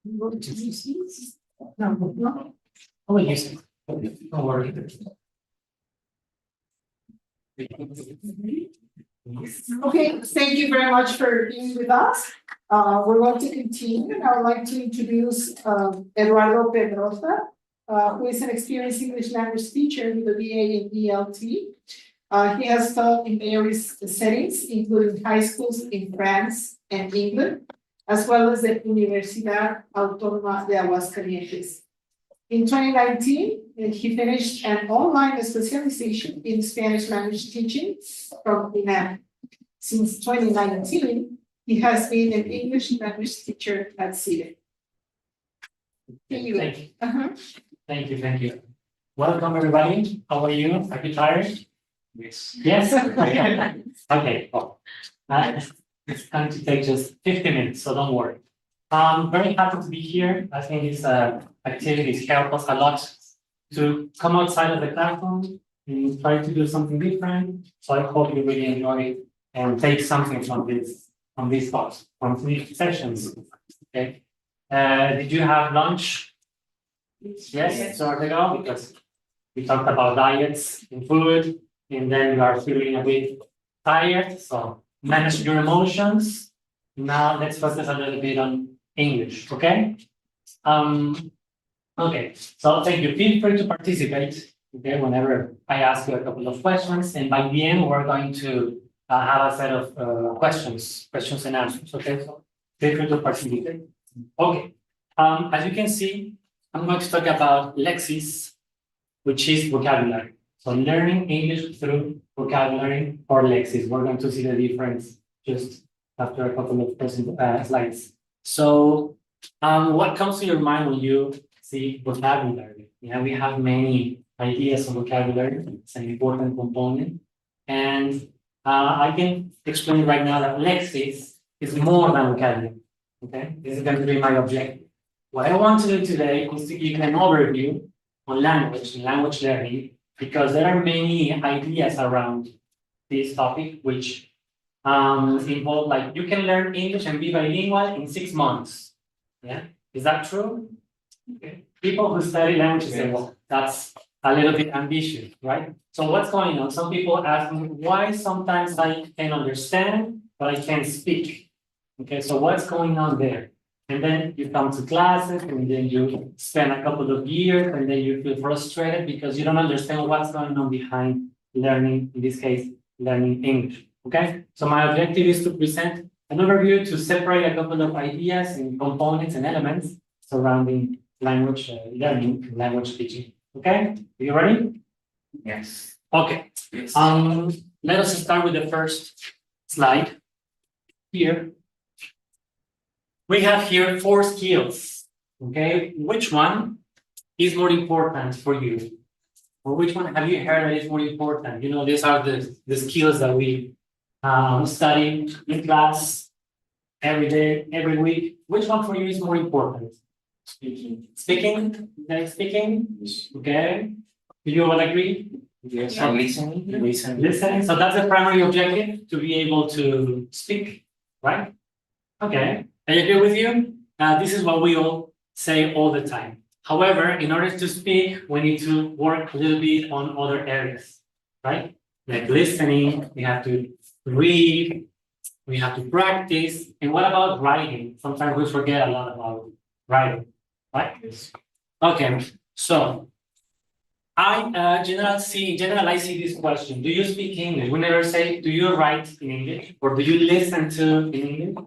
No. Oh, yes. Don't worry. Okay, thank you very much for being with us. We're going to continue, and I would like to introduce Eduardo Pedrosa, who is an experienced English language teacher with a BA in ELT. He has taught in various settings, including high schools in France and England, as well as the Universidad Autónoma de Aguascalientes. In 2019, he finished an online specialization in Spanish language teaching from UNAM. Since 2019, he has been an English language teacher at CIDE. Thank you. Thank you. Welcome, everybody. How are you? Are you tired? Yes. Yes? Okay. Oh. It's going to take just 50 minutes, so don't worry. I'm very happy to be here. I think these activities help us a lot to come outside of the classroom and try to do something different. So I hope you really enjoy it and take something from these talks, from these sessions. Okay. Did you have lunch? Yes, so ago, because we talked about diets and food, and then you are feeling a bit tired. So manage your emotions. Now let's focus a little bit on English, okay? Okay, so thank you. Feel free to participate, okay, whenever I ask you a couple of questions, and by the end, we're going to have a set of questions and answers, okay? So feel free to participate. Okay, as you can see, I'm going to talk about Lexis, which is vocabulary. So learning English through vocabulary or Lexis. We're going to see the difference just after a couple of slides. So what comes to your mind when you see vocabulary? Yeah, we have many ideas on vocabulary. It's an important component. And I can explain right now that Lexis is more than vocabulary. Okay, this is going to be my objective. What I want to do today is to give an overview on language and language learning, because there are many ideas around this topic which involve, like, you can learn English and be bilingual in 6 months. Yeah, is that true? Okay. People who study languages say, well, that's a little bit ambitious, right? So what's going on? Some people ask me why sometimes I can understand, but I can't speak. Okay, so what's going on there? And then you come to classes, and then you spend a couple of years, and then you feel frustrated because you don't understand what's going on behind learning, in this case, learning English. Okay, so my objective is to present an overview to separate a couple of ideas and components and elements surrounding language learning, language teaching. Okay, are you ready? Yes. Okay. Yes. Let us start with the first slide here. We have here 4 skills. Okay, which one is more important for you? Or which one have you heard that is more important? You know, these are the skills that we study in class every day, every week. Which one for you is more important? Speaking. Speaking? Speaking? Okay. Do you all agree? Yes. Yeah. Listening. Listening. So that's the primary objective, to be able to speak, right? Okay. I agree with you. This is what we all say all the time. However, in order to speak, we need to work a little bit on other areas, right? Like listening, we have to read, we have to practice. And what about writing? Sometimes we forget a lot about writing, right? Okay, so I generally see this question. Do you speak English? We never say, do you write in English? Or do you listen to in English?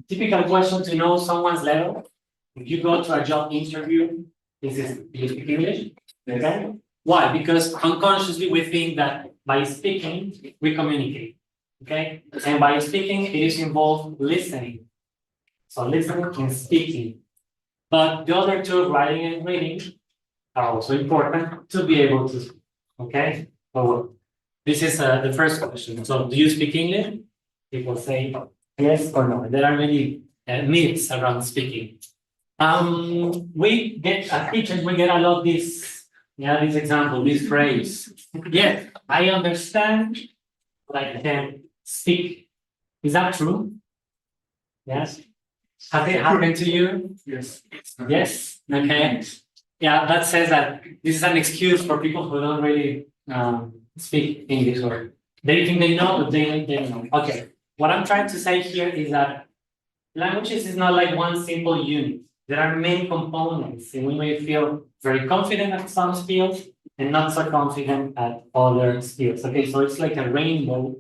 Typical question to know someone's level. If you go to a job interview, do you speak English? Okay. Why? Because unconsciously we think that by speaking, we communicate. Okay. And by speaking, it is involved listening. So listening and speaking. But the other two, writing and reading, are also important to be able to speak. Okay. So this is the first question. So do you speak English? People say yes or no. There are many myths around speaking. We get as teachers, we get a lot this example, this phrase. Yes, I understand, but I can speak. Is that true? Yes. Has it happened to you? Yes. Yes, okay. Yeah, that says that this is an excuse for people who don't really speak English or they think they know, but they don't know. Okay, what I'm trying to say here is that languages is not like one simple unit. There are many components, and we may feel very confident at some skills and not so confident at other skills. Okay, so it's like a rainbow,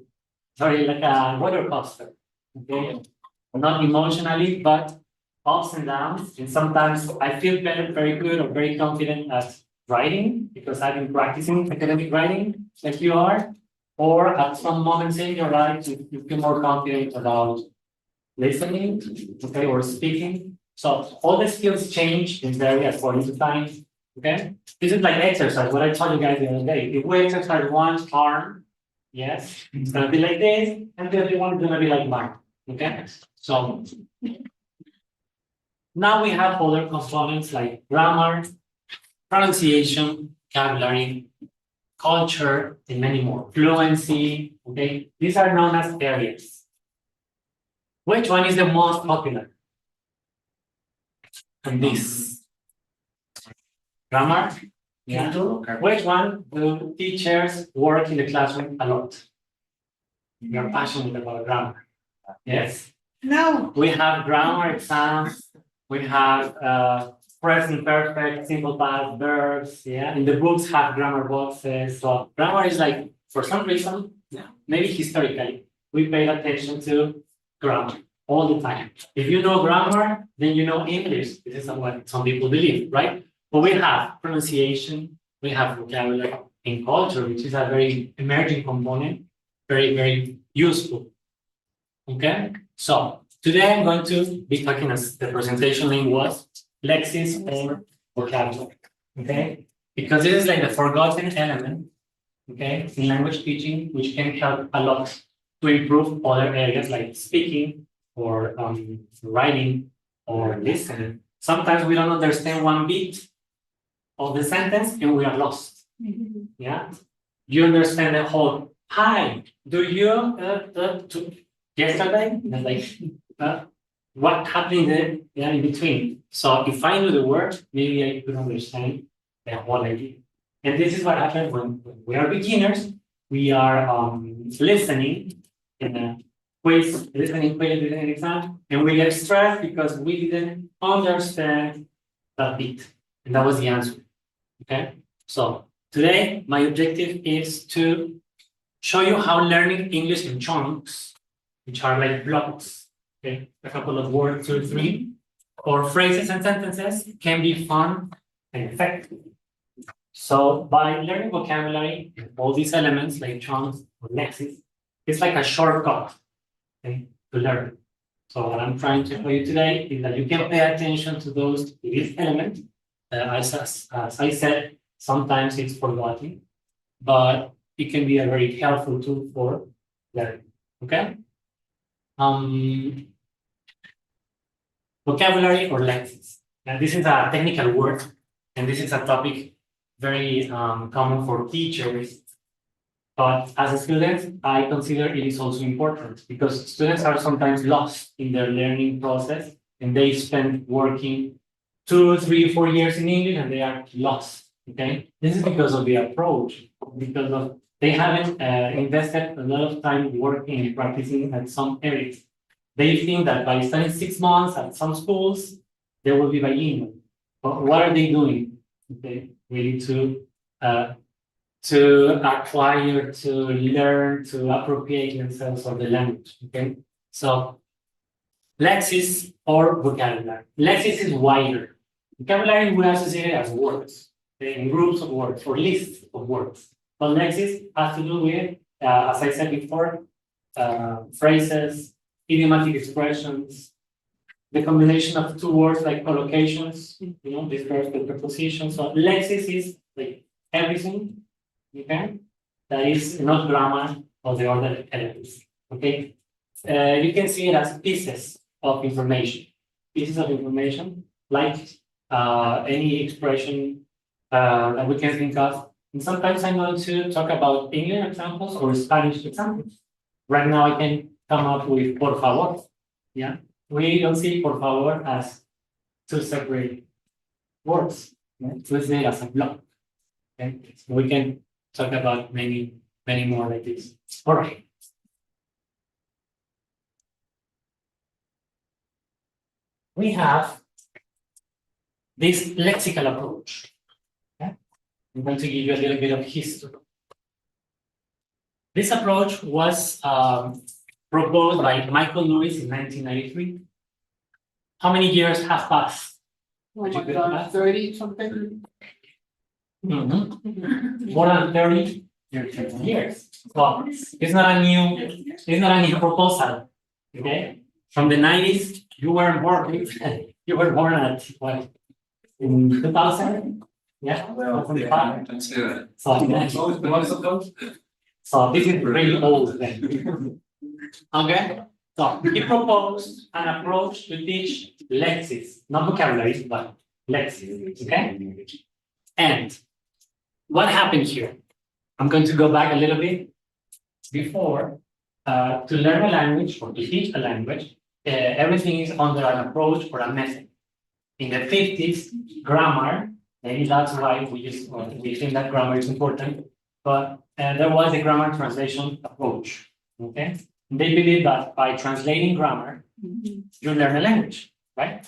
sorry, like a roller coaster. Okay, not emotionally, but ups and downs. And sometimes I feel very good or very confident at writing because I've been practicing academic writing like you are. Or at some moments in your life, you feel more confident about listening, okay, or speaking. So all the skills change and vary according to time. Okay, this is like exercise. What I told you guys the other day. If we exercise one arm, yes, it's gonna be like this, and the other one is gonna be like mine. Okay, so now we have other components like grammar, pronunciation, vocabulary, culture, and many more. Fluency. Okay, these are known as areas. Which one is the most popular? And this. Grammar? Yeah. Which one do teachers work in the classroom a lot? You're passionate about grammar. Yes. No. We have grammar exams. We have present perfect, simple past, verbs. Yeah. And the books have grammar boxes. So grammar is like, for some reason, maybe historically, we paid attention to grammar all the time. If you know grammar, then you know English. This is what some people believe, right? But we have pronunciation, we have vocabulary and culture, which is a very emerging component, very useful. Okay, so today I'm going to be talking, as the presentation name was, Lexis or vocabulary. Okay, because this is like the forgotten element, okay, in language teaching, which can help a lot to improve other areas like speaking or writing or listening. Sometimes we don't understand one bit of the sentence and we are lost. Yeah, you understand the whole. Hi, do you yesterday? And like, what happened in between? So if I knew the word, maybe I could understand the whole idea. And this is what happens when we are beginners. We are listening in a quiz, listening exam, and we get stressed because we didn't understand that bit, and that was the answer. Okay, so today my objective is to show you how learning English in chunks, which are like blocks, okay, a couple of words, 2 or 3, or phrases and sentences, can be fun and effective. So by learning vocabulary, all these elements like chunks or lexis, it's like a shortcut, okay, to learn. So what I'm trying to show you today is that you can pay attention to these elements. As I said, sometimes it's forgotten, but it can be a very helpful tool for learning. Okay. Vocabulary or lexis. Now, this is a technical word, and this is a topic very common for teachers. But as a student, I consider it is also important because students are sometimes lost in their learning process, and they spend working 2, 3, 4 years in English, and they are lost. Okay, this is because of the approach, because of they haven't invested a lot of time working and practicing at some areas. They think that by studying 6 months at some schools, they will be bilingual. But what are they doing? Okay, really to acquire, to learn, to appropriate themselves of the language. Okay, so lexis or vocabulary. Lexis is wider. Vocabulary we associate it as words, okay, in groups of words or lists of words. But lexis has to do with, as I said before, phrases, idiomatic expressions, the combination of 2 words like collocations, you know, these verbs with prepositions. So lexis is like everything, okay, that is not grammar or the other elements. Okay, you can see it as pieces of information. Pieces of information, like any expression that we can think of. And sometimes I'm going to talk about English examples or Spanish examples. Right now I can come up with por favor. Yeah. we don't see por favor as two separate words. Let's say it as a block. Okay, so we can talk about many more like this. All right. We have this lexical approach. Okay? I'm going to give you a little bit of history. This approach was proposed by Michael Lewis in 1993. How many years have passed? Oh my God, 30 something. More than 30 years. Well, it's not a new proposal. Okay, from the 90s, you were born. You were born at what? In 2000? Yeah. Well, don't say that. So this is really old then. Okay, so he proposed an approach to teach Lexis, not vocabulary, but Lexis. Okay, and what happened here? I'm going to go back a little bit. Before, to learn a language or to teach a language, everything is under an approach or a method. In the 50s, grammar, maybe that's why we think that grammar is important, but there was a grammar translation approach. Okay, they believe that by translating grammar, you learn a language, right?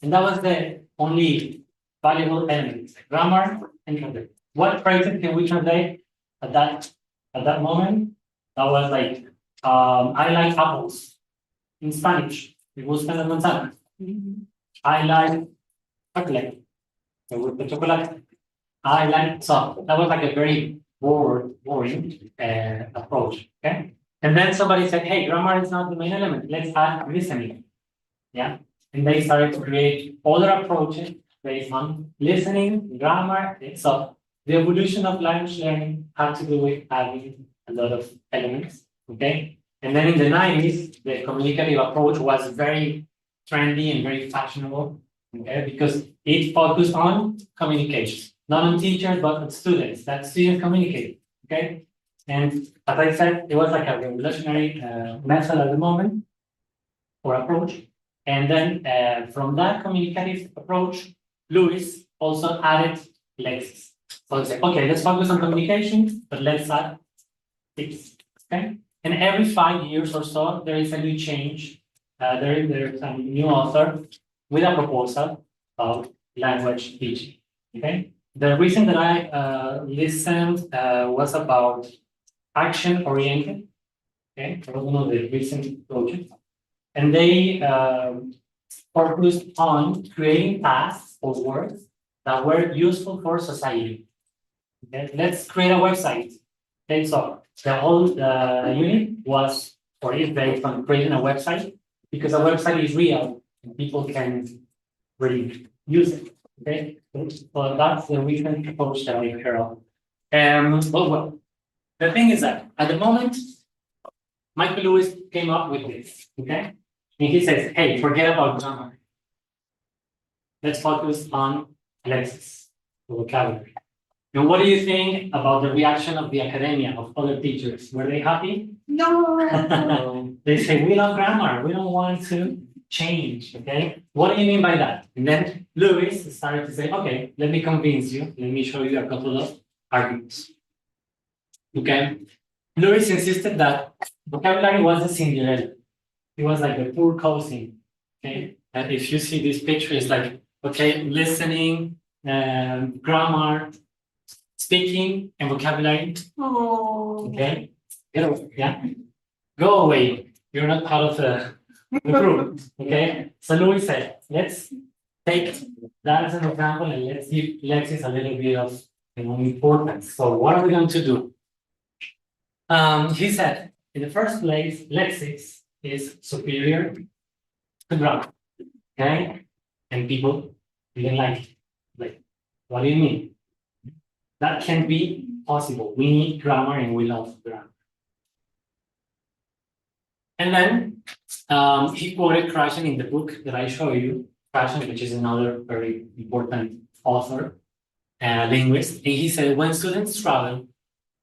And that was the only valuable element: grammar and translation. What phrases can we translate at that moment? That was like, I like apples in Spanish. Me gustan las manzanas. I like chocolate. Me gusta chocolate. I like, so that was like a very boring approach. Okay. And then somebody said, hey, grammar is not the main element. Let's add listening. Yeah. And they started to create other approaches based on listening, grammar. So the evolution of language learning had to do with adding a lot of elements. Okay. And then in the 90s, the communicative approach was very trendy and very fashionable. Okay, because it focused on communication, not on teachers, but on students, that students communicate. Okay. And as I said, it was like a revolutionary method at the moment or approach. And then from that communicative approach, Lewis also added Lexis. So he said, okay, let's focus on communication, but let's add tips. Okay. And every 5 years or so, there is a new change. There's a new author with a proposal of language teaching. Okay. The reason that I listened was about action-oriented. Okay, that was one of the recent projects, and they focused on creating tasks or works that were useful for society. Okay, let's create a website. Okay, so the whole unit was or is based on creating a website because a website is real and people can really use it. Okay, so that's the recent approach that I heard of. Well, the thing is that at the moment, Michael Lewis came up with this. Okay, and he says, "Hey, forget about grammar. Let's focus on Lexis, vocabulary." And what do you think about the reaction of the academia, of other teachers? Were they happy? No. They say, we love grammar. We don't want to change. Okay. What do you mean by that? And then Lewis started to say, okay, let me convince you. Let me show you a couple of arguments. Okay. Lewis insisted that vocabulary was a Cinderella. It was like the poor cousin. Okay. And if you see this picture, it's like, okay, listening, grammar, speaking, and vocabulary. Oh. Okay. Get away. Yeah. Go away. You're not part of the group. Okay. So Louis said, let's take that as an example and let's give Lexis a little bit of importance. So what are we going to do? He said, in the first place, Lexis is superior to grammar. Okay. And people didn't like it. Like, what do you mean? That can be possible. We need grammar and we love grammar. And then he quoted Krashen in the book that I show you, Krashen, which is another very important author, linguist. And he said, when students travel,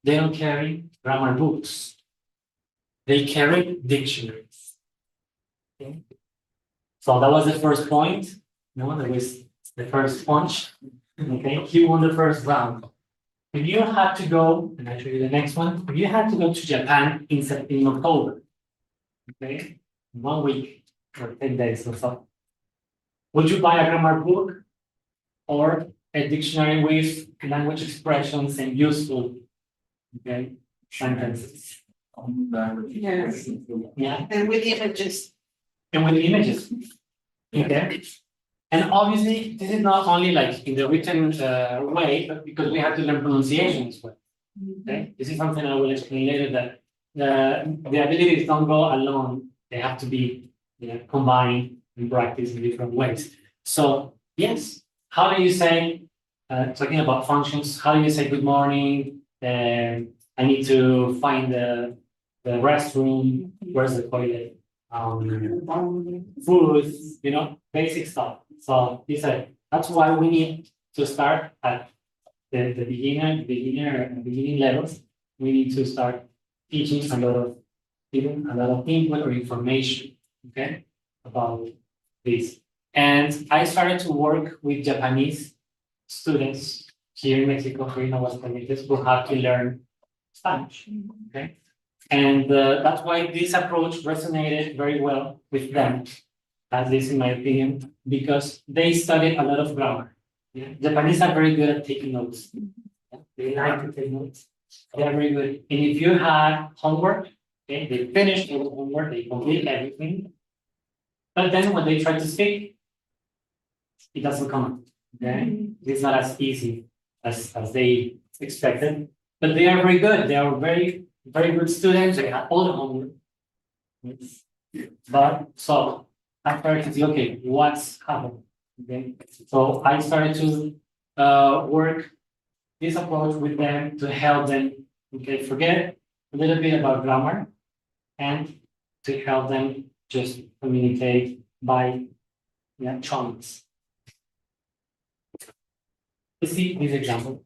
they don't carry grammar books. They carry dictionaries. Okay? So that was the first point. No, that was the first punch. Okay, he won the first round. If you had to go, and I'll show you the next one, if you had to go to Japan in October, okay, 1 week or 10 days or so, would you buy a grammar book or a dictionary with language expressions and useful, okay, sentences? Yes, Yeah, and with images. and with images. Okay. And obviously, this is not only like in the written way, but because we have to learn pronunciation as well. Okay, this is something I will explain later, that the abilities don't go alone, they have to be, combined and practiced in different ways. So yes, how do you say, talking about functions, how do you say good morning? I need to find the restroom, where's the toilet? Food, basic stuff. So he said, that's why we need to start at the beginning levels. We need to start teaching even a lot of input or information, okay, about this. And I started to work with Japanese students here in Mexico, here in Aguascalientes, who have to learn Spanish, okay? And that's why this approach resonated very well with them, at least in my opinion, because they studied a lot of grammar. Yeah? Japanese are very good at taking notes. Yeah? They like to take notes. They are very good. And if you had homework, okay, they finished their homework, they complete everything. But then when they try to speak, it doesn't come out. Okay? It's not as easy as they expected. But they are very good. They are very good students. They have all the homework. But so I started to see, okay, what's happening? Okay, so I started to work this approach with them to help them, okay, forget a little bit about grammar and to help them just communicate by chunks. Let's see this example.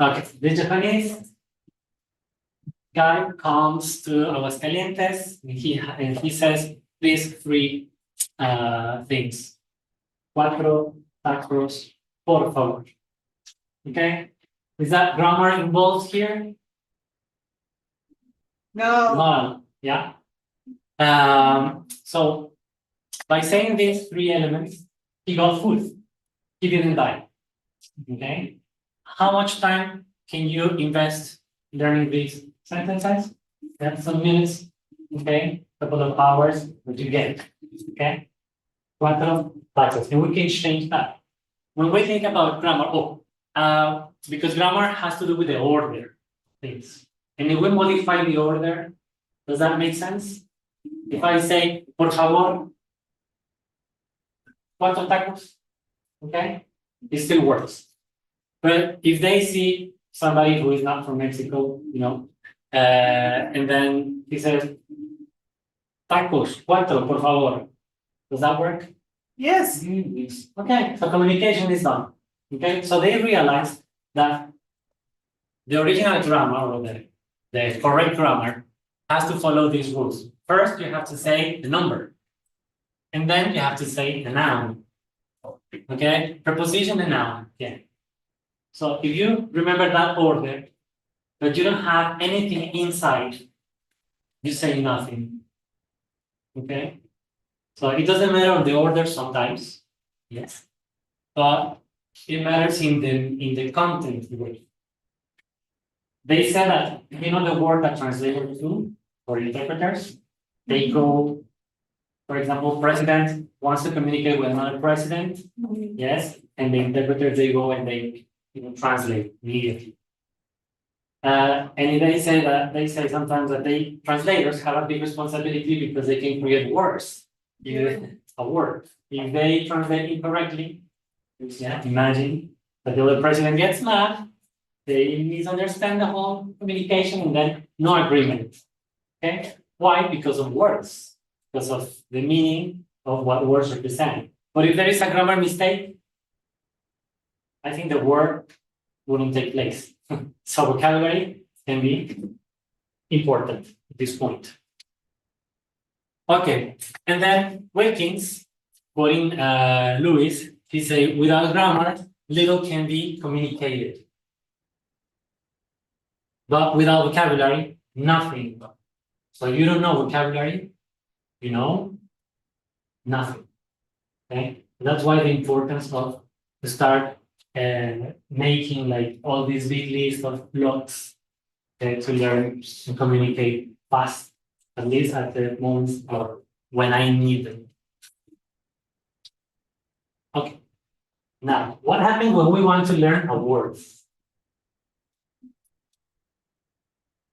Okay, the Japanese guy comes to Aguascalientes and he says these three things. 4 tacos, por favor. Okay? Is that grammar involved here? No, No. Yeah. So by saying these 3 elements, he got food. He didn't die. Okay? How much time can you invest learning these sentences? That's some minutes, okay? Couple of hours, what you get, okay? 4 tacos, and we can change that. When we think about grammar, because grammar has to do with the order things. And if we modify the order, does that make sense? If I say, por favor, 4 tacos, okay? It still works. But if they see somebody who is not from Mexico, and then he says, tacos, 4, por favor. Does that work? yes, Okay, so communication is done. Okay, so they realized that the original grammar or the correct grammar has to follow these rules. First, you have to say the number, and then you have to say the noun. Okay, preposition and noun. Yeah. So if you remember that order, but you don't have anything inside, you say nothing. Okay? So it doesn't matter on the order sometimes, yes, but it matters in the content. They said that the word that translators do for interpreters, they go, for example, president wants to communicate with another president, yes, and the interpreters they go and they translate immediately. And they say sometimes that translators have a big responsibility because they can create words. A word. If they translate incorrectly, imagine that the other president gets mad, they misunderstand the whole communication and then no agreement. Okay? Why? Because of words, because of the meaning of what words represent. But if there is a grammar mistake, I think the word wouldn't take place. So vocabulary can be important at this point. Okay, and then Wilkins, quoting Lewis, he said, without grammar, little can be communicated. But without vocabulary, nothing. So you don't know vocabulary, you know nothing. Okay, that's why the importance of to start making like all these big lists of blocks to learn and communicate fast, at least at the moments or when I need them. Okay. Now, what happens when we want to learn a word?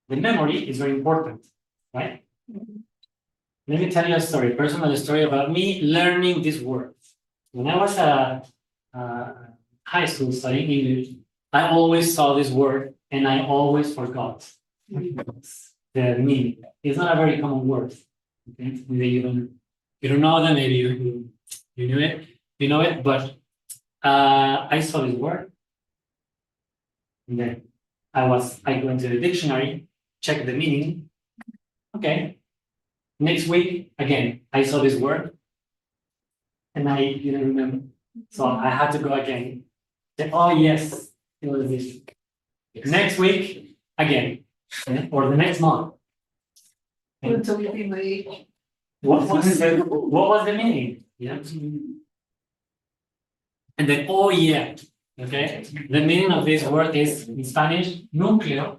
The memory is very important, right? Let me tell you a story, personal story about me learning these words. When I was a high school studying English, I always saw this word and I always forgot the meaning. It's not a very common word. Okay? Maybe you don't know them, maybe you knew it, you know it, but I saw this word. And then I go into the dictionary, check the meaning. Okay. Next week, again, I saw this word and I didn't remember. So I had to go again. Say, oh yes, it was this. Next week, again, or the next month. Until you think like, What was the meaning? Yeah. And then, oh yeah, okay. The meaning of this word is in Spanish, núcleo.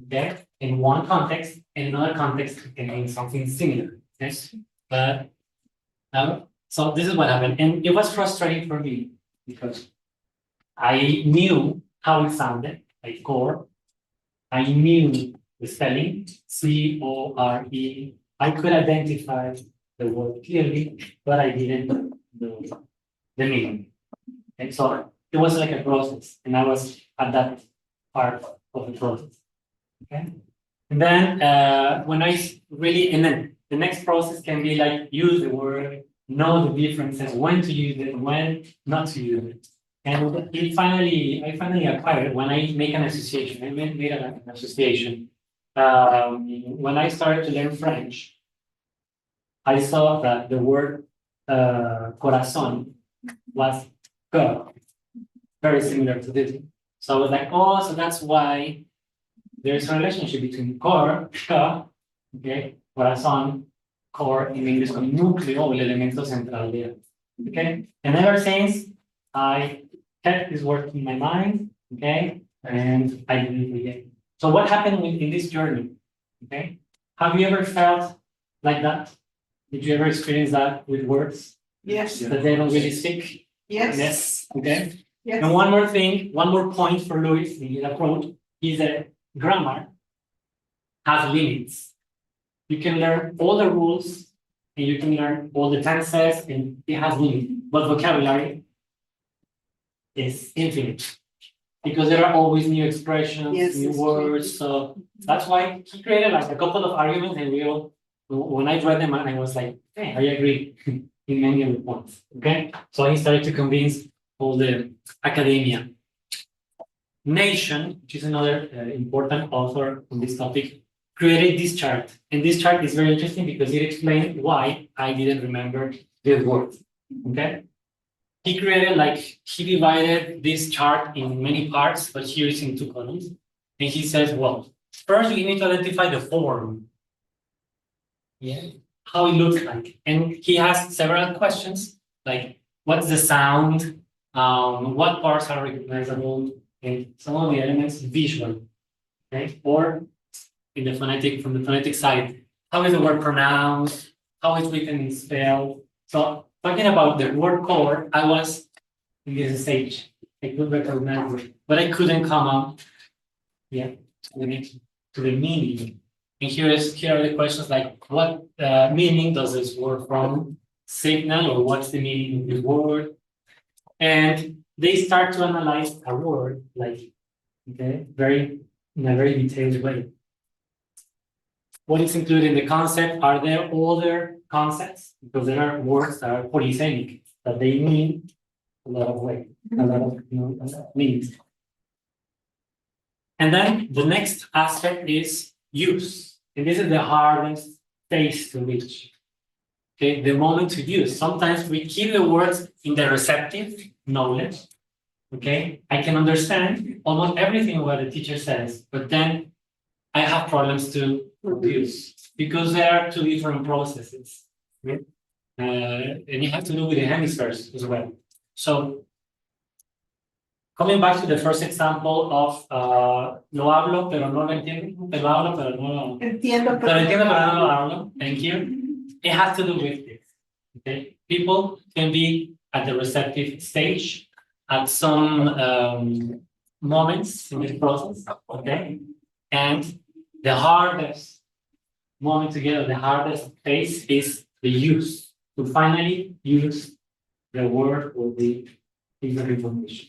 Okay, in one context, in another context, it can mean something similar. Yes, but so this is what happened, and it was frustrating for me because I knew how it sounded, like core. I knew the spelling, C-O-R-E. I could identify the word clearly, but I didn't know the meaning. And so it was like a process, and I was at that part of the process. Okay. And then when I really, and then the next process can be like use the word, know the differences, when to use it, when not to use it. And I finally acquired when I make an association. I made an association. When I started to learn French, I saw that the word corazón was cœur, very similar to this. So I was like, oh, so that's why there's a relationship between core, okay, corazón, core in English con núcleo, el elemento central there. Okay, and ever since I kept this word in my mind, okay, and I didn't forget. So what happened in this journey? Okay, have you ever felt like that? Did you ever experience that with words yes, that they don't really stick? yes, Yes. Okay. yes. And one more thing, one more point for Louis in his approach is that grammar has limits. You can learn all the rules and you can learn all the tenses and it has limits. But vocabulary is infinite because there are always new expressions, Yes, new it's words. So that's why he created like a couple of arguments and when I read them, I was like, hey, I agree in many of the points. Okay. So he started to convince all the academia. Nation, which is another important author on this topic, created this chart. And this chart is very interesting because it explains why I didn't remember this word. Okay? He created he divided this chart in many parts, but here it's in 2 columns. And he says, well, first you need to identify the form. Yeah. How it looks like. And he has several questions, like what's the sound? What parts are recognizable? And some of the elements visual, okay? Or from the phonetic side, how is the word pronounced? How is written and spelled? So talking about the word core, I was in this stage. I could recognize it, but I couldn't come up, to the meaning. And here are the questions like, what meaning does this word from signal, or what's the meaning of this word? And they start to analyze a word in a very detailed way. What is included in the concept? Are there other concepts? Because there are words that are polysemic, that they mean a lot of meanings. And then the next aspect is use. And this is the hardest phase to reach. Okay, the moment to use. Sometimes we keep the words in the receptive knowledge. Okay, I can understand almost everything what the teacher says, but then I have problems to produce because there are two different processes. Okay? And you have to do with the hemispheres as well. So, coming back to the first example of lo hablo, pero no lo entiendo. Te lo hablo, pero no lo Entiendo, Pero entiendo, pero no lo hablo. Thank you. It has to do with this. Okay, people can be at the receptive stage at some moments in this process. Okay, and the hardest moment to get, the hardest phase is the use, to finally use the word or the piece of information.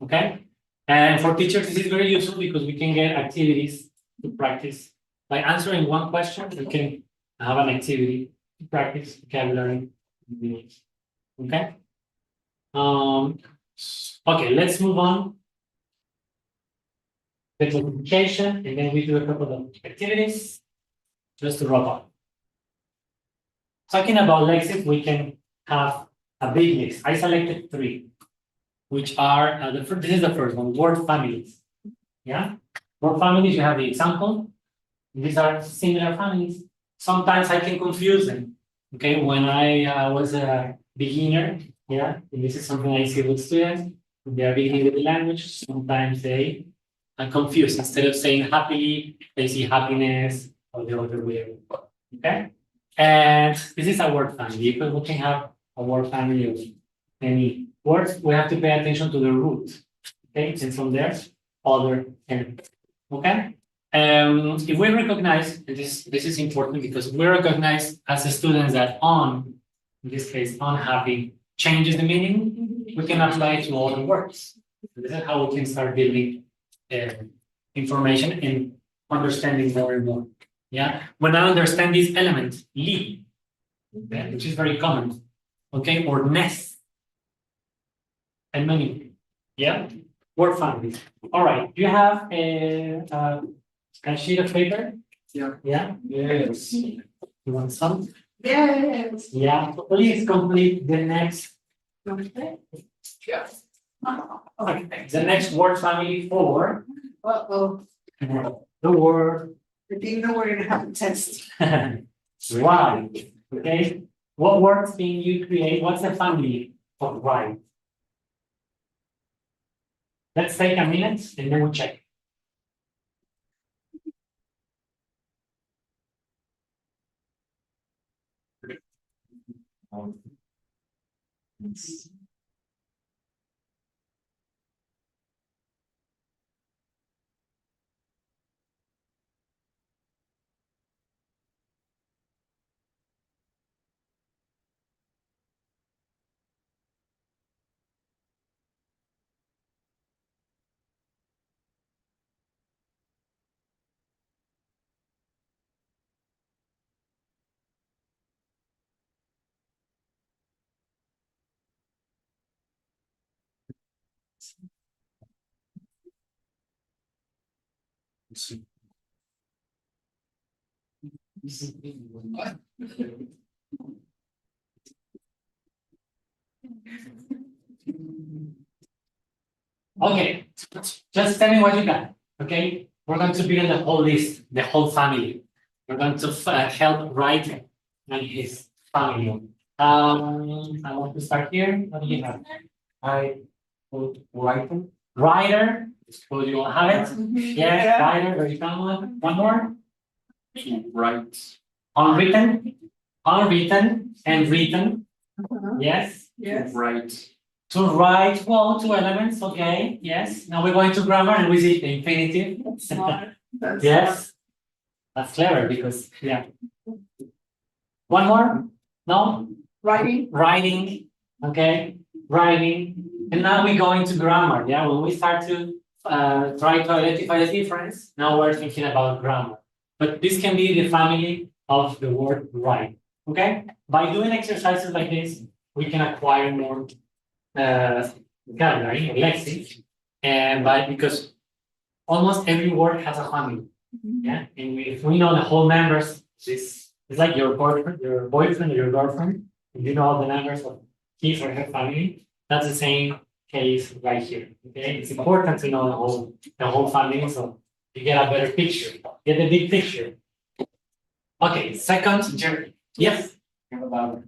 Okay, and for teachers, this is very useful because we can get activities to practice. By answering one question, we can have an activity to practice vocabulary. Okay. Okay, let's move on. The classification, and then we do a couple of activities just to wrap up. Talking about Lexis, we can have a big list. I selected 3, which are this is the first one, word families. Yeah, word families. You have the example. These are similar families. Sometimes I can confuse them. Okay, when I was a beginner, yeah, and this is something I see with students. They are beginning with the language. Sometimes they are confused. Instead of saying happily, they see happiness or the other way around. Okay, and this is a word family. Because we can have a word family of many words. We have to pay attention to the root. Okay, and from there, other elements. Okay. If we recognize, and this is important because we recognize as a students that on, in this case, unhappy changes the meaning, we can apply it to all the words. This is how we can start building information and understanding more and more. Yeah, when I understand this element, li, okay, which is very common, okay, or nest, and many, yeah, word families. All right, do you have a sheet of paper? Yeah. Yeah? Yes. You want some? Yes. Yeah, so please complete the next. Yeah. Okay, the next word family 4. Uh-oh, The word I didn't know we're gonna have a test. right. Okay, what words can you create? What's the family of right? Let's take a minute and then we'll check. Okay, just tell me what you got. Okay, we're going to build the whole list, the whole family. We're going to help Wright and his family. I want to start here. What do you have? I put writer. Writer. So you don't have it? Yes, writer. Very common. One more. Right. Unwritten. Unwritten and written. Yes. Yes. Right. To write, well, 2 elements, okay, yes. Now we're going to grammar and we see the infinitive. Smart. That's Yes. That's clever because, yeah. One more? No? Writing. Writing, okay, writing. And now we go into grammar, yeah? When we start to try to identify the difference, now we're thinking about grammar. But this can be the family of the word write, okay? By doing exercises like this, we can acquire more vocabulary or Lexis, and because almost every word has a family, yeah. And if we know the whole members of this It's like your boyfriend or your girlfriend. You know all the members of his or her family. That's the same case right here. Okay, it's important to know the whole family, so you get a better picture, get the big picture. Okay, second, Jerry. Yes. About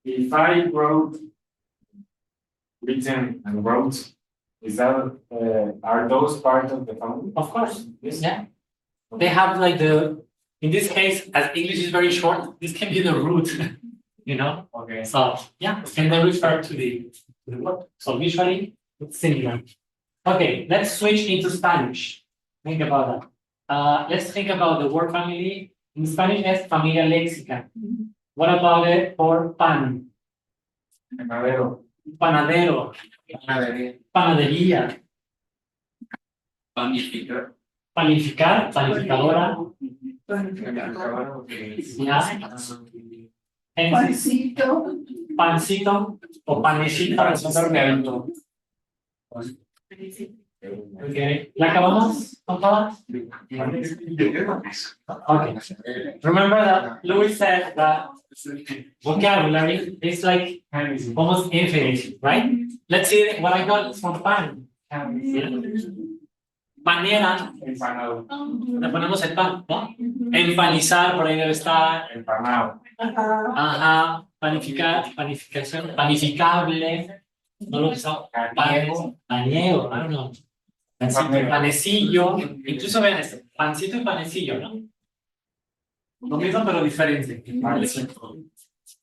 if I wrote, written and wrote, is that are those part of the family? Of course. Yeah. They have like in this case, as English is very short, this can be the root, you know? Okay. So yeah, and they refer to the word. So visually, it's similar. Okay, let's switch into Spanish. Think about that. Let's think about the word family. In Spanish, es familia léxica. What about it for pan? Panadero. Panadero. Panadería. Panificar. Panificar. Panificadora. Ya. Pancito. Pancito o panecito. Okay. ¿La acabamos con todas? Okay. Remember that Louis said that vocabulary is like almost infinite, right? Let's see what I got from pan. Manera, Empanado. le ponemos el pan, ¿no? Empanizar, por ahí debe estar. Empanado. Ajá, panificar, panificación, panificable. No lo usamos. Paniego, paniego, I don't know. Pancito, panecillo, incluso vean esto, pancito y panecillo, ¿no? Lo mismo pero diferente.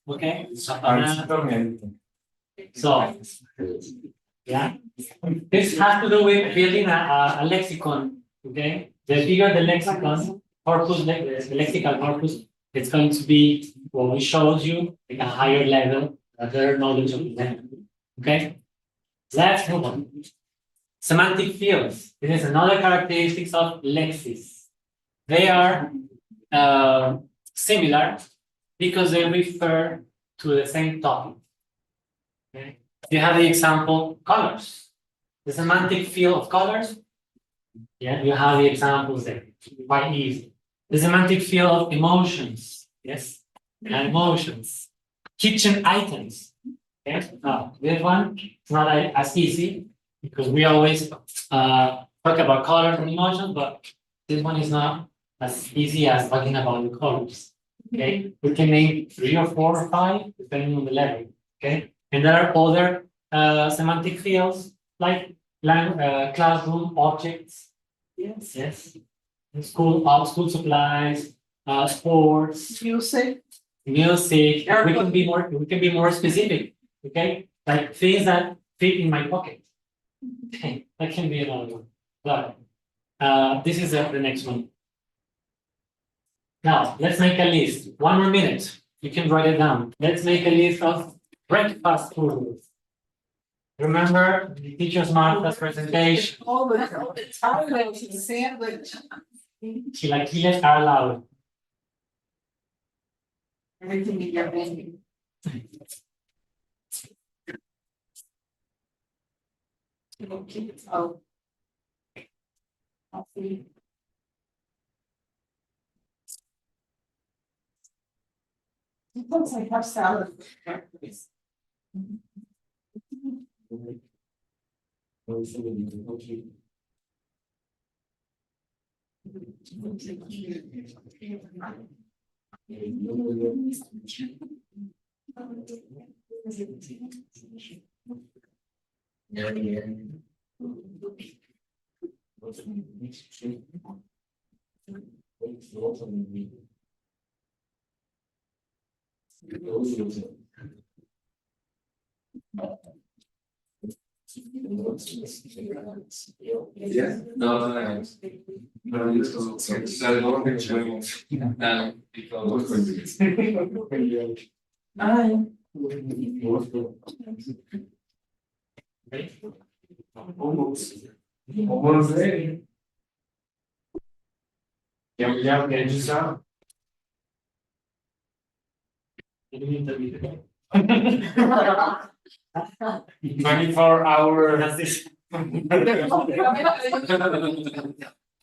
Okay, so yeah, this has to do with building a lexicon. Okay, the bigger the lexicon corpus, the lexical corpus, it's going to be what we showed you, like a higher level, a better knowledge of the language. Okay, let's move on. Semantic fields. This is another characteristic of Lexis. They are similar because they refer to the same topic. Okay. You have the example colors. The semantic field of colors. Yeah, you have the examples there. Quite easy. The semantic field of emotions. Yes, and emotions. Kitchen items. Okay. Now this one is not as easy, because we always talk about colors and emotions, but this one is not as easy as talking about the colors. Okay, we can name 3 or 4 or 5 depending on the level. Okay, and there are other semantic fields like classroom objects. Yes, yes. School supplies, sports, Music. music. We can be more specific. Okay, like things that fit in my pocket. Okay, that can be another one. But this is the next one. Now, let's make a list. 1 more minute. You can write it down. Let's make a list of breakfast foods. Remember the teacher's Martha's presentation. All the time, sandwich. Chilaquiles are allowed. Everything in your menu. Oh. Coffee. Sometimes I have salad for breakfast. Yeah. No, Almost ready. Ya, ya está. 24 hours.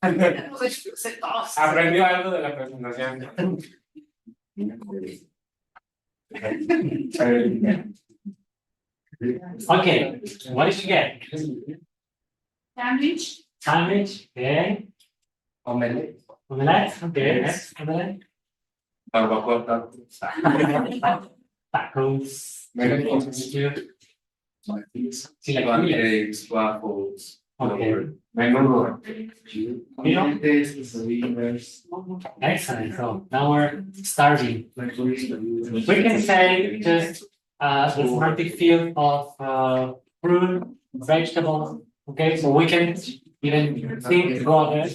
Aprendió algo de la presentación. Okay, what did you get? Sandwich. Sandwich, okay. Omelette. Omelette, okay, yes, omelette. Barbacoa tacos. Tacos. Pancakes, waffles. Okay. Menudo. Excellent, so now we're starting. We can say just the semantic field of fruit, vegetables, okay, so we can even think broader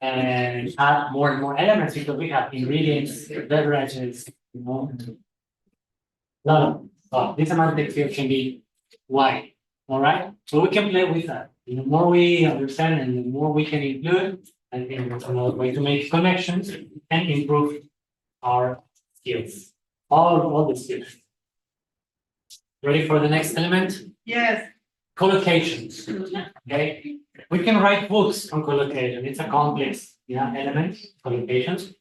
and add more and more elements because we have ingredients, beverages, you know. No, so this semantic field can be wide, all right? So we can play with that. The more we understand and the more we can include, I think that's another way to make connections and improve our skills, all the skills. Ready for the next element? Yes. Collocations, okay? We can write books on collocation. It's a complex, element, collocations.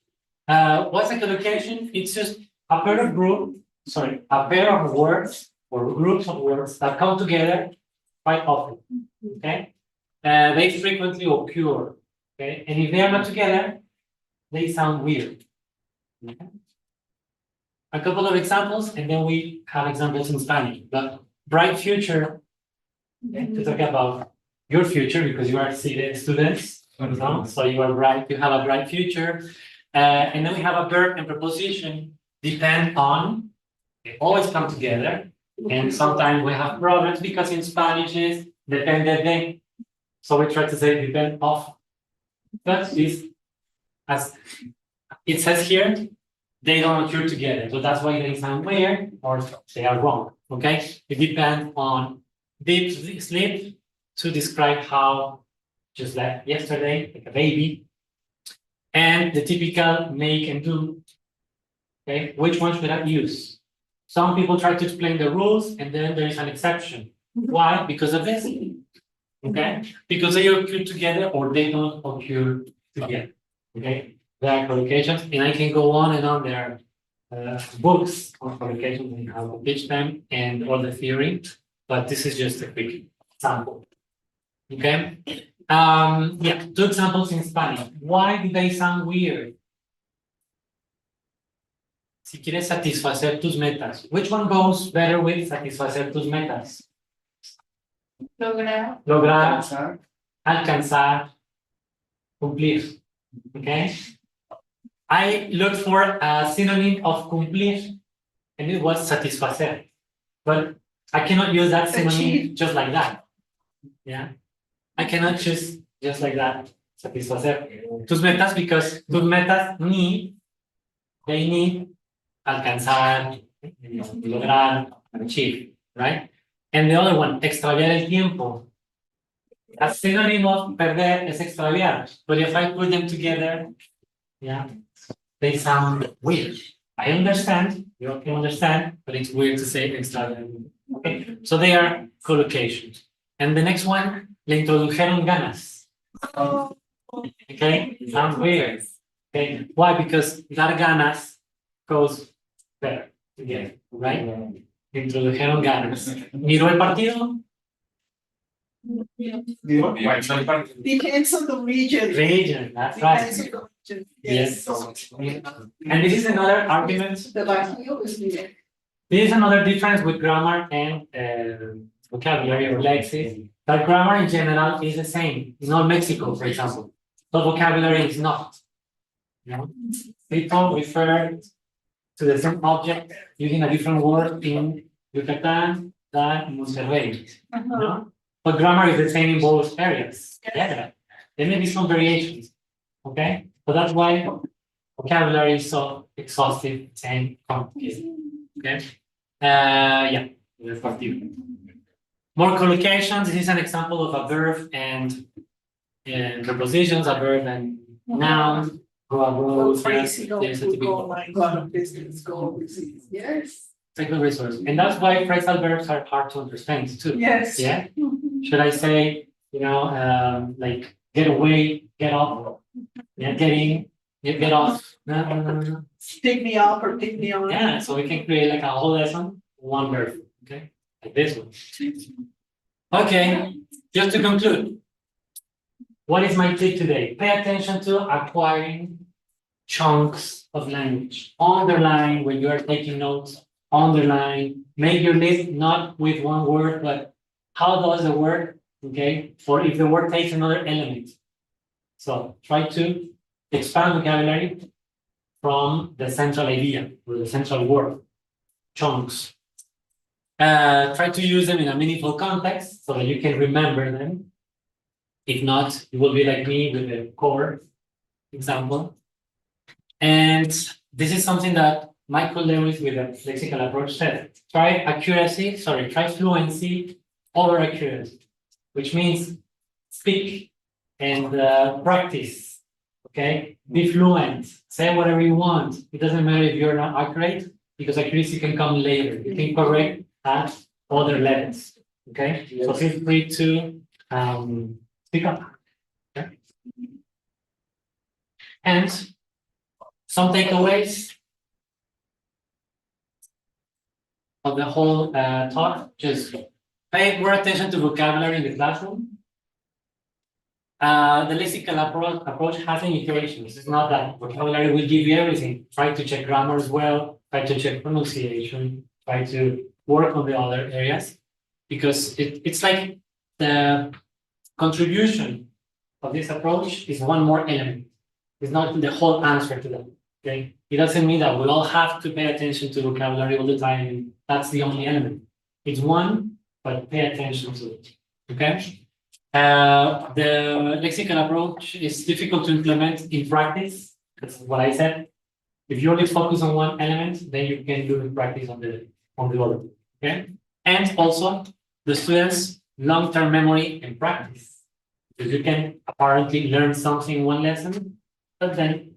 What's a collocation? It's just a pair of words or groups of words that come together quite often, okay? They frequently occur, okay? And if they are not together, they sound weird. Okay? A couple of examples, and then we have examples in Spanish. But bright future, okay, to talk about your future because you are CIDE students, so you are bright, you have a bright future. And then we have a verb and preposition depend on, they always come together. And sometimes we have problems because in Spanish is depende de. So we try to say depend of. But this, as it says here, they don't occur together. So that's why they sound weird or they are wrong. Okay? It depends on deep sleep to describe how, just like yesterday, like a baby, and the typical make and do. Okay, which one should I use? Some people try to explain the rules, and then there is an exception. Why? Because of this. Okay, because they occur together or they don't occur together. Okay, there are collocations, and I can go on and on. There are books on collocations and how to teach them and all the theory, but this is just a quick sample. Okay. Yeah, 2 examples in Spanish. Why do they sound weird? Si quieres satisfacer tus metas, which one goes better with satisfacer tus metas? Lograr, alcanzar, cumplir. Okay. I looked for a synonym of cumplir, and it was satisfacer, but I cannot use that synonym just like that. Yeah. I cannot choose just like that, satisfacer tus metas because tus metas they need alcanzar, lograr, achieve, right? And the other one, extraviar el tiempo. A synonym of perder is extraviar, but if I put them together, they sound weird. I understand, you can understand, but it's weird to say extraviar. Okay, so they are collocations. And the next one, le introdujeron ganas. Okay, sounds weird. Okay, why? Because dar ganas goes better together, right? Le introdujeron ganas. ¿Miró el partido? Depends on the region. Region, that's Depends right. on the region. Yes. And this is another argument. The Bajío is near. This is another difference with grammar and vocabulary or Lexis. That grammar in general is the same in all Mexico, for example. But vocabulary is not. You know? People refer to the same object using a different word in Yucatan than in Monterrey. You know? But grammar is the same in both areas. Yeah. There may be some variations. Okay? But that's why vocabulary is so exhaustive and complicated. Okay? Yeah. More collocations. This is an example of a verb and prepositions, a verb and noun. Go abroad. Crazy, There's a typical my God, business, go overseas. Yes. technical resource. And that's why phrasal verbs are hard to understand too. Yes. Yeah. Should I say, like get away, get off, yeah, get in, get off. No. Pick me up or pick me on. Yeah, so we can create like a whole lesson, one verb, okay, like this one. Okay, just to conclude. What is my tip today? Pay attention to acquiring chunks of language. Underline when you are taking notes, underline, make your list not with one word, but how does the word, okay, or if the word takes another element. So try to expand vocabulary from the central idea or the central word, chunks. Try to use them in a meaningful context so that you can remember them. If not, you will be like me with the core example. And this is something that Michael Lewis with a lexical approach said. Try fluency over accuracy, which means speak and practice, okay? Be fluent, say whatever you want. It doesn't matter if you're not accurate, because accuracy can come later. You can correct at other levels, okay? Yes. So feel free to speak up, okay? And some takeaways of the whole talk, just pay more attention to vocabulary in the classroom. The lexical approach has limitations. It's not that vocabulary will give you everything. Try to check grammar as well, try to check pronunciation, try to work on the other areas, because it's like the contribution of this approach is one more element. It's not the whole answer to that. Okay, it doesn't mean that we all have to pay attention to vocabulary all the time. That's the only element. It's one, but pay attention to it. Okay. The lexical approach is difficult to implement in practice. That's what I said. If you only focus on one element, then you can do the practice on the other. Okay. And also the students' long-term memory and practice. Because you can apparently learn something in one lesson, but then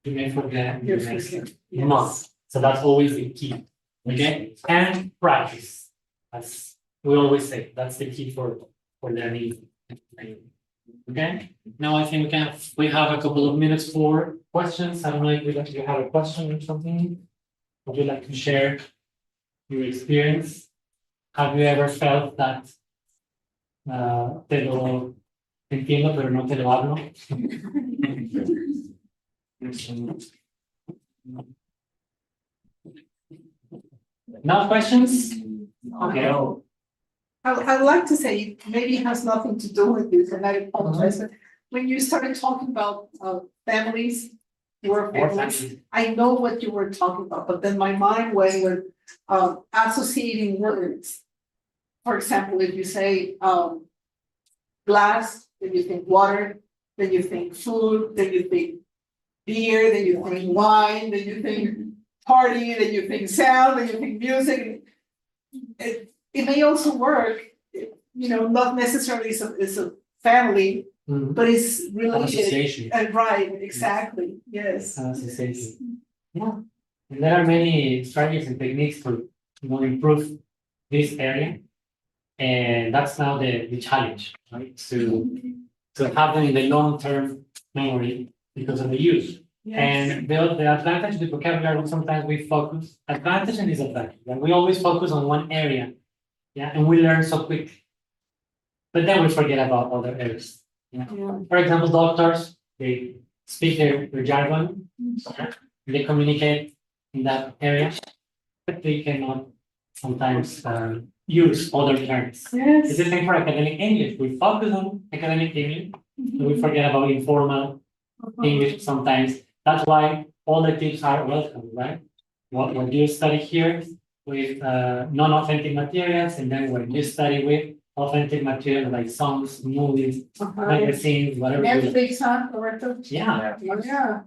you may forget the next month. So that's always the key. Okay, and practice. As we always say, that's the key for learning. Okay. Now I think we have a couple of minutes for questions. I don't know if you have a question or something. Would you like to share your experience? Have you ever felt that te lo entiendo pero no te lo hablo? No questions? Okay. I'd like to say, maybe it has nothing to do with this, and I apologize, but when you started talking about families, work families, I know what you were talking about, but then my mind went with associating words. For example, if you say glass, then you think water, then you think food, then you think beer, then you think wine, then you think party, then you think sound, then you think music. It may also work, not necessarily it's a family, but it's related. Right, exactly, yes. Association. Yeah. And there are many strategies and techniques to improve this area. And that's now the challenge, right? To have them in the long-term memory because of the use. Yes. And the advantage with vocabulary, sometimes we focus, advantage and disadvantage. And we always focus on one area, yeah, and we learn so quick. But then we forget about other areas. Yeah. For example, doctors, they speak their jargon, they communicate in that area, but they cannot sometimes use other terms. Yes. It's the same for academic English. We focus on academic English, and we forget about informal English sometimes. That's why all the tips are welcome, right? When you study here with non-authentic materials, and then when you study with authentic materials like songs, movies, magazines, whatever. Netflix, huh, Roberto? Yeah. Yeah.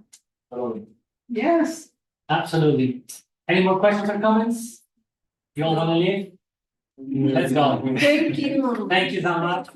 Yes. Absolutely. Any more questions or comments? You all want to leave? Let's go. Thank you. Thank you so much.